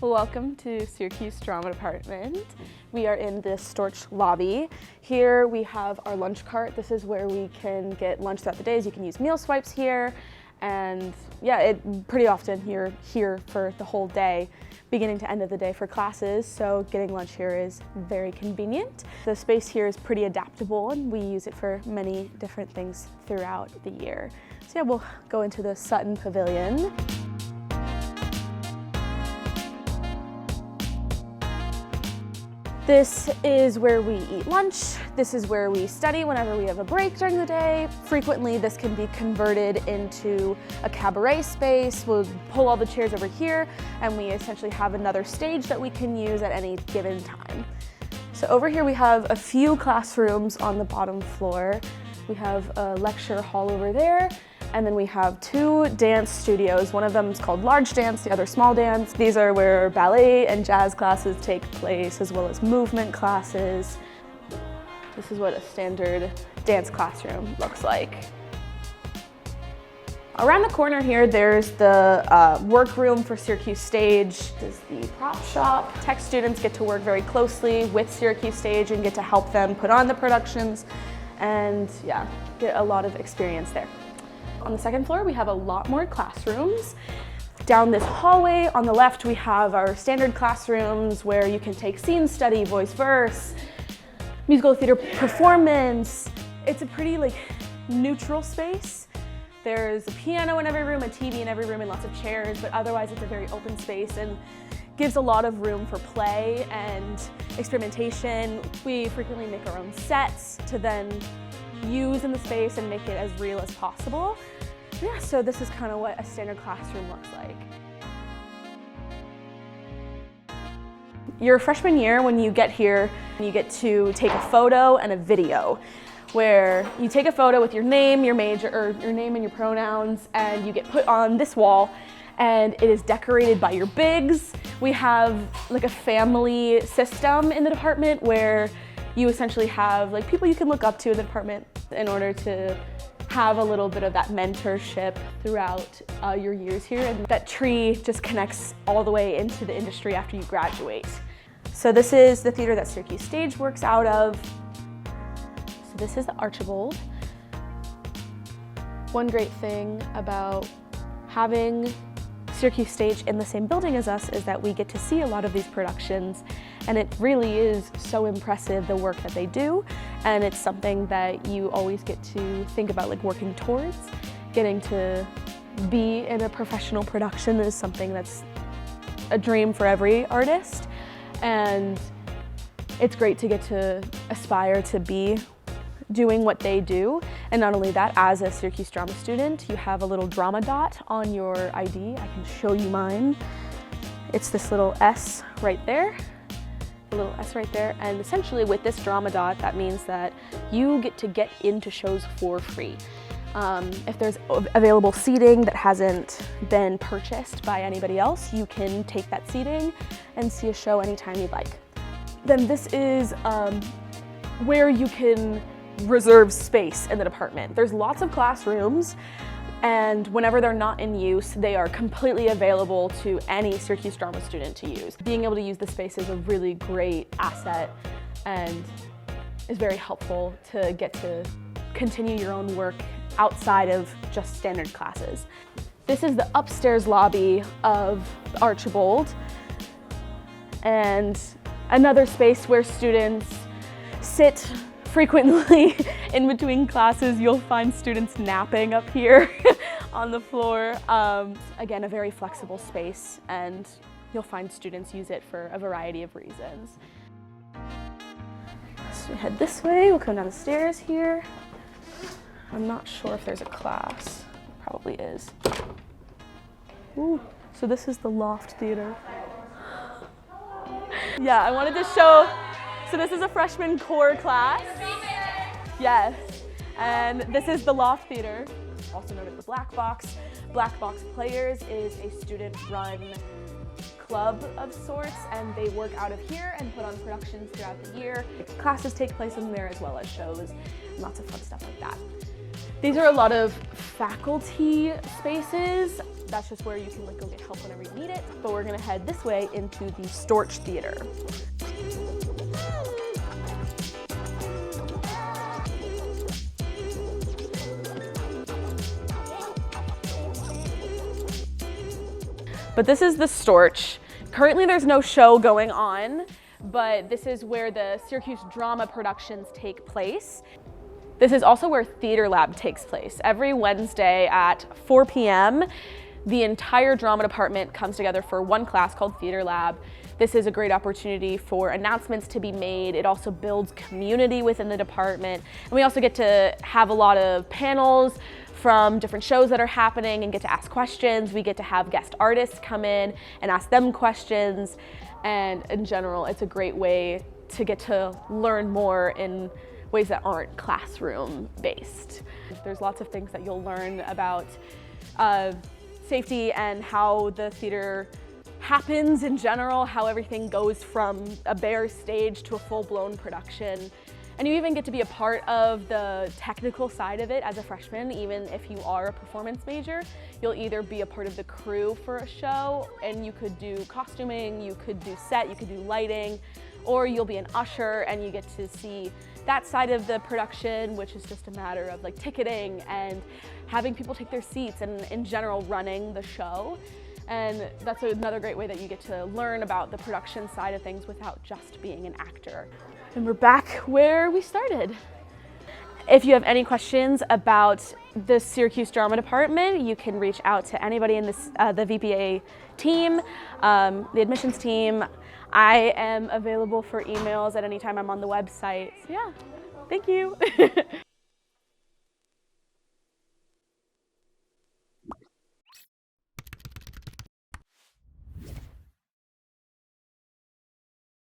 Welcome to Syracuse Drama Department. We are in the Storch lobby. Here we have our lunch cart. This is where we can get lunch throughout the days. You can use meal swipes here. And yeah, pretty often you're here for the whole day, beginning to end of the day for classes. So getting lunch here is very convenient. The space here is pretty adaptable and we use it for many different things throughout the year. So yeah, we'll go into the Sutton Pavilion. This is where we eat lunch. This is where we study whenever we have a break during the day. Frequently, this can be converted into a cabaret space. We'll pull all the chairs over here, and we essentially have another stage that we can use at any given time. So over here, we have a few classrooms on the bottom floor. We have a lecture hall over there. And then we have two dance studios. One of them is called Large Dance, the other Small Dance. These are where ballet and jazz classes take place, as well as movement classes. This is what a standard dance classroom looks like. Around the corner here, there's the workroom for Syracuse Stage. This is the prop shop. Tech students get to work very closely with Syracuse Stage and get to help them put on the productions and yeah, get a lot of experience there. On the second floor, we have a lot more classrooms. Down this hallway on the left, we have our standard classrooms where you can take scene study, voice verse, musical theater performance. It's a pretty neutral space. There's a piano in every room, a TV in every room, and lots of chairs, but otherwise it's a very open space and gives a lot of room for play and experimentation. We frequently make our own sets to then use in the space and make it as real as possible. Yeah, so this is kind of what a standard classroom looks like. Your freshman year, when you get here, you get to take a photo and a video, where you take a photo with your name, your major, or your name and your pronouns, and you get put on this wall, and it is decorated by your bigs. We have a family system in the department where you essentially have people you can look up to in the department in order to have a little bit of that mentorship throughout your years here. And that tree just connects all the way into the industry after you graduate. So this is the theater that Syracuse Stage works out of. So this is the Archibald. One great thing about having Syracuse Stage in the same building as us is that we get to see a lot of these productions, and it really is so impressive, the work that they do, and it's something that you always get to think about working towards. Getting to be in a professional production is something that's a dream for every artist, and it's great to get to aspire to be doing what they do. And not only that, as a Syracuse drama student, you have a little drama dot on your ID. I can show you mine. It's this little S right there, a little S right there. And essentially with this drama dot, that means that you get to get into shows for free. If there's available seating that hasn't been purchased by anybody else, you can take that seating and see a show anytime you'd like. Then this is where you can reserve space in the department. There's lots of classrooms, and whenever they're not in use, they are completely available to any Syracuse drama student to use. Being able to use the space is a really great asset and is very helpful to get to continue your own work outside of just standard classes. This is the upstairs lobby of Archibald, and another space where students sit. Frequently in between classes, you'll find students napping up here on the floor. Again, a very flexible space, and you'll find students use it for a variety of reasons. So we head this way, we'll come down the stairs here. I'm not sure if there's a class. Probably is. Ooh, so this is the Loft Theater. Yeah, I wanted to show. So this is a freshman core class. Yes, and this is the Loft Theater, also known as the Black Box. Black Box Players is a student-run club of sorts, and they work out of here and put on productions throughout the year. Classes take place in there as well as shows, lots of fun stuff like that. These are a lot of faculty spaces. That's just where you can like go get help whenever you need it. But we're gonna head this way into the Storch Theater. But this is the Storch. Currently there's no show going on, but this is where the Syracuse drama productions take place. This is also where Theater Lab takes place. Every Wednesday at 4 p.m., the entire drama department comes together for one class called Theater Lab. This is a great opportunity for announcements to be made. It also builds community within the department. And we also get to have a lot of panels from different shows that are happening and get to ask questions. We get to have guest artists come in and ask them questions. And in general, it's a great way to get to learn more in ways that aren't classroom based. There's lots of things that you'll learn about safety and how the theater happens in general, how everything goes from a bare stage to a full-blown production. And you even get to be a part of the technical side of it as a freshman. Even if you are a performance major, you'll either be a part of the crew for a show, and you could do costuming, you could do set, you could do lighting, or you'll be an usher and you get to see that side of the production, which is just a matter of like ticketing and having people take their seats and in general running the show. And that's another great way that you get to learn about the production side of things without just being an actor. And we're back where we started. If you have any questions about the Syracuse Drama Department, you can reach out to anybody in this, the VPA team, the admissions team. I am available for emails at any time I'm on the website. So yeah, thank you.